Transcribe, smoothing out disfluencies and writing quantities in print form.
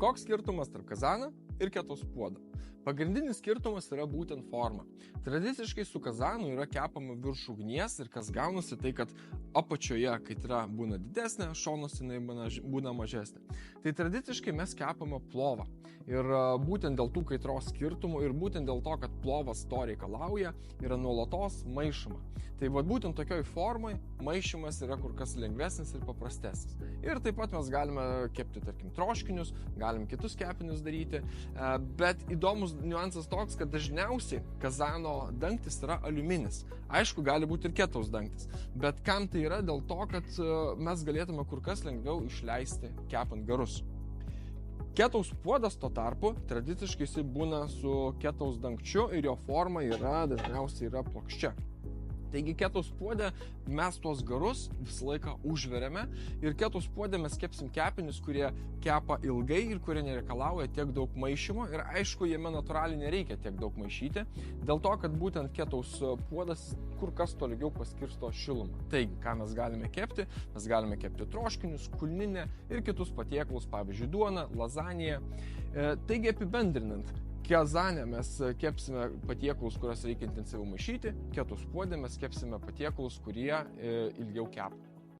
Koks skirtumas tarp kazano ir ketaus puodo? Pagrindinis skirtumas yra būtent forma. Tradiciškai su kazanu yra kepama virš ugnies ir kas gaunasi tai, kad apačioje kaitra būna didesnė, šonuose jinai būna mažesnė. Tai tradiciškai mes kepame plovą. Ir būtent dėl tų kaitros skirtumų ir būtent dėl to, kad plovas to reikalauja, yra nuolatos maišoma. Tai būtent tokioj formai maišymas yra kur kas lengvesnis ir paprastesnis. Ir taip pat mes galime kepti, tarkim, troškinius, galim kitus kepinius daryti, bet įdomus niuansas toks, kad dažniausiai kazano dangtis yra aliuminis. Aišku, gali būti ir ketaus dangtis, bet kam tai yra? Dėl to, kad mes galėtume kur kas lengviau išleisti kepant garus. Ketaus puodas tuo tarpu tradiciškai jisai būna su ketaus dangčiu ir jo forma dažniausiai yra plokščia. Taigi ketaus puode mes tuos garus visą laiką užveriame ir ketaus puode mes kepsim kepinius, kurie kepa ilgai ir kurie nereikalauja tiek daug maišymo ir aišku, jame natūraliai nereikia tiek daug maišyti, dėl to, kad būtent ketaus puodas kur kas tolygiau paskirsto šilumą. Taigi, ką mes galime kepti? Mes galime kepti troškinius, kulninę ir kitus patiekalus, pavyzdžiui, duoną, lazaniją. Taigi, apibendrinant, kazane mes kepsime patiekalus, kuriuos reikia intensyviau maišyti, ketaus puode mes kepsime patiekalus, kurie ilgiau kepa.